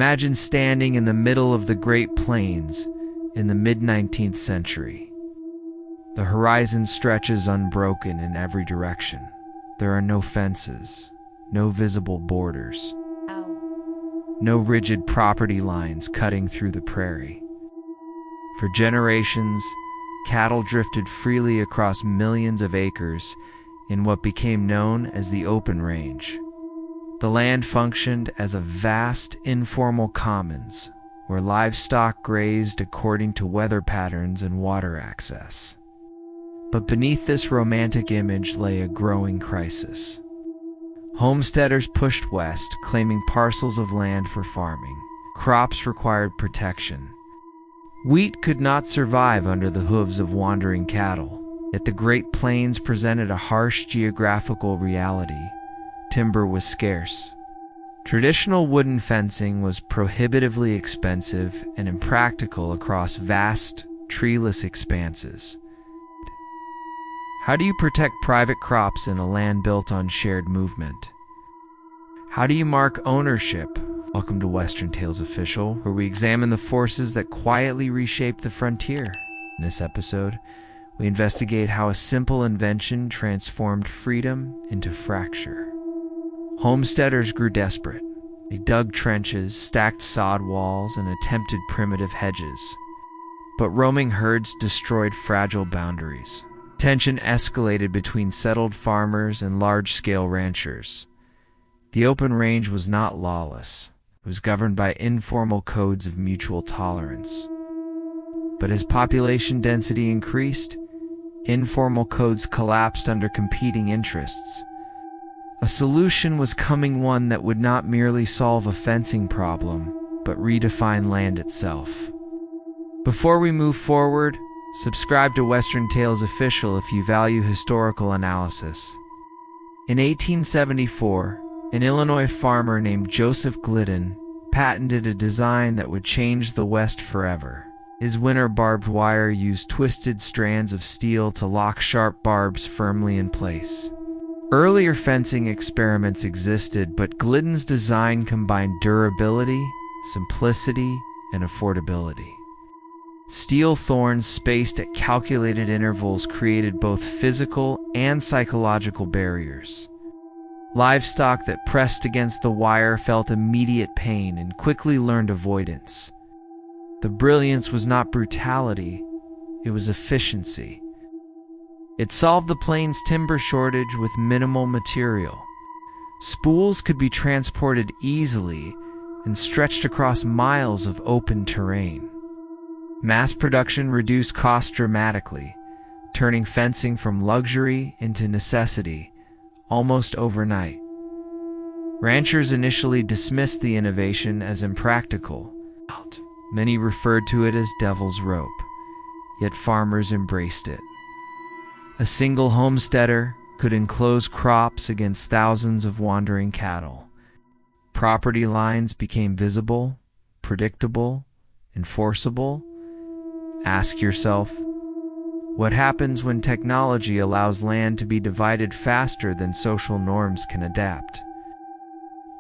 Imagine standing in the middle of the Great Plains in the mid-19th century. The horizon stretches unbroken in every direction. There are no fences, no visible borders, no rigid property lines cutting through the prairie. For generations, cattle drifted freely across millions of acres in what became known as the open range. The land functioned as a vast, informal commons where livestock grazed according to weather patterns and water access. But beneath this romantic image lay a growing crisis. Homesteaders pushed west, claiming parcels of land for farming. Crops required protection. Wheat could not survive under the hooves of wandering cattle, yet the Great Plains presented a harsh geographical reality. Timber was scarce. Traditional wooden fencing was prohibitively expensive and impractical across vast, treeless expanses. How do you protect private crops in a land built on shared movement? How do you mark ownership? Welcome to Western Tales Official, where we examine the forces that quietly reshaped the frontier. In this episode, we investigate how a simple invention transformed freedom into fracture. Homesteaders grew desperate. They dug trenches, stacked sod walls, and attempted primitive hedges. But roaming herds destroyed fragile boundaries. Tension escalated between settled farmers and large-scale ranchers. The open range was not lawless. It was governed by informal codes of mutual tolerance. But as population density increased, informal codes collapsed under competing interests. A solution was coming, one that would not merely solve a fencing problem, but redefine land itself. Before we move forward, subscribe to Western Tales Official if you value historical analysis. In 1874, an Illinois farmer named Joseph Glidden patented a design that would change the West forever. His winter barbed wire used twisted strands of steel to lock sharp barbs firmly in place. Earlier fencing experiments existed, but Glidden's design combined durability, simplicity, and affordability. Steel thorns spaced at calculated intervals created both physical and psychological barriers. Livestock that pressed against the wire felt immediate pain and quickly learned avoidance. The brilliance was not brutality, it was efficiency. It solved the plains' timber shortage with minimal material. Spools could be transported easily and stretched across miles of open terrain. Mass production reduced costs dramatically, turning fencing from luxury into necessity almost overnight. Ranchers initially dismissed the innovation as impractical. Many referred to it as devil's rope, yet farmers embraced it. A single homesteader could enclose crops against thousands of wandering cattle. Property lines became visible, predictable, enforceable. Ask yourself, what happens when technology allows land to be divided faster than social norms can adapt?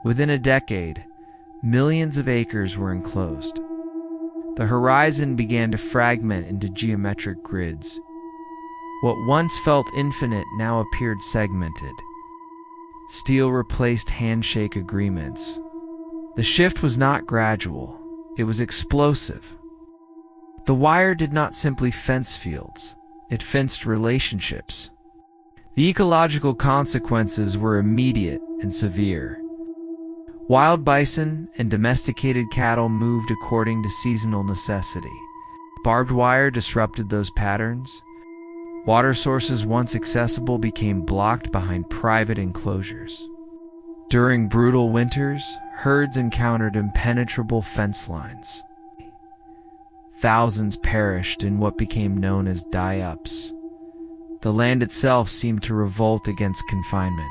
Within a decade, millions of acres were enclosed. The horizon began to fragment into geometric grids. What once felt infinite now appeared segmented. Steel replaced handshake agreements. The shift was not gradual, it was explosive. The wire did not simply fence fields, it fenced relationships. The ecological consequences were immediate and severe. Wild bison and domesticated cattle moved according to seasonal necessity. Barbed wire disrupted those patterns. Water sources once accessible became blocked behind private enclosures. During brutal winters, herds encountered impenetrable fence lines. Thousands perished in what became known as die-ups. The land itself seemed to revolt against confinement.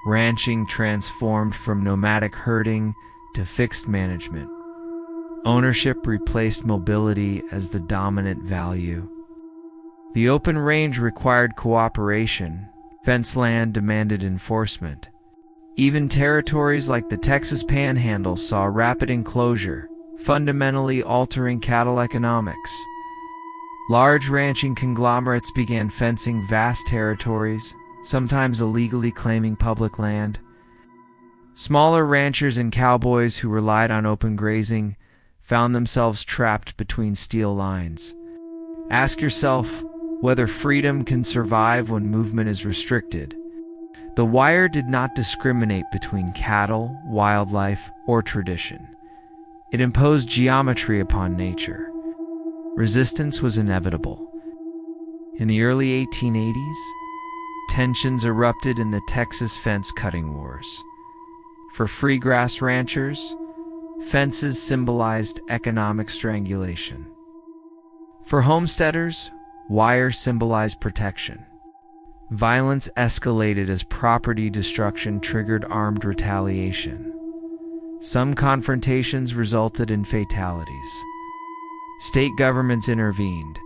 Ranching transformed from nomadic herding to fixed management. Ownership replaced mobility as the dominant value. The open range required cooperation. Fenced land demanded enforcement. Even territories like the Texas Panhandle saw rapid enclosure, fundamentally altering cattle economics. Large ranching conglomerates began fencing vast territories, sometimes illegally claiming public land. Smaller ranchers and cowboys who relied on open grazing found themselves trapped between steel lines. Ask yourself whether freedom can survive when movement is restricted. The wire did not discriminate between cattle, wildlife, or tradition. It imposed geometry upon nature. Resistance was inevitable. In the early 1880s, tensions erupted in the Texas fence-cutting wars. For free grass ranchers, fences symbolized economic strangulation. For homesteaders, wire symbolized protection. Violence escalated as property destruction triggered armed retaliation. Some confrontations resulted in fatalities. State governments intervened,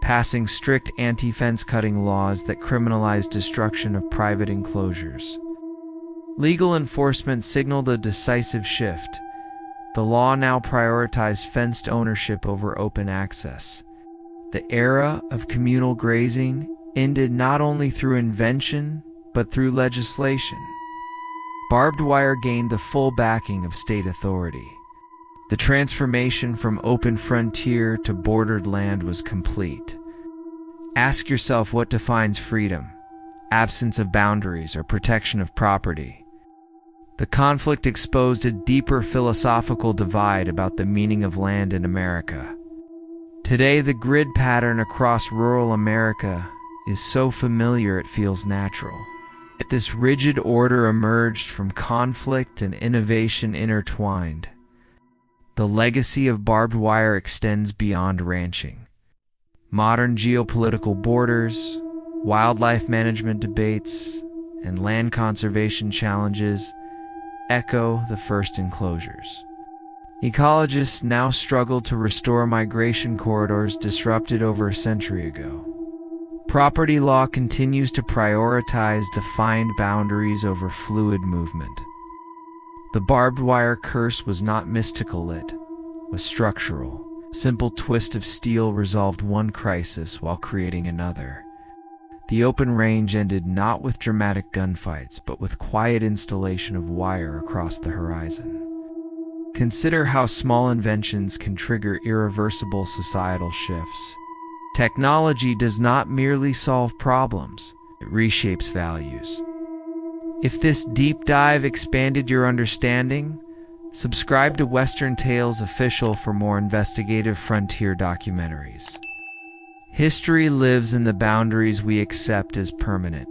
passing strict anti-fence cutting laws that criminalized destruction of private enclosures. Legal enforcement signaled a decisive shift. The law now prioritized fenced ownership over open access. The era of communal grazing ended not only through invention, but through legislation. Barbed wire gained the full backing of state authority. The transformation from open frontier to bordered land was complete. Ask yourself what defines freedom: absence of boundaries or protection of property? The conflict exposed a deeper philosophical divide about the meaning of land in America. Today, the grid pattern across rural America is so familiar it feels natural. Yet this rigid order emerged from conflict and innovation intertwined. The legacy of barbed wire extends beyond ranching. Modern geopolitical borders, wildlife management debates, and land conservation challenges echo the first enclosures. Ecologists now struggle to restore migration corridors disrupted over a century ago. Property law continues to prioritize defined boundaries over fluid movement. The barbed wire curse was not mystical, it was structural. A simple twist of steel resolved one crisis while creating another. The open range ended not with dramatic gunfights, but with quiet installation of wire across the horizon. Consider how small inventions can trigger irreversible societal shifts. Technology does not merely solve problems, it reshapes values. If this deep dive expanded your understanding, subscribe to Western Tales Official for more investigative frontier documentaries. History lives in the boundaries we accept as permanent.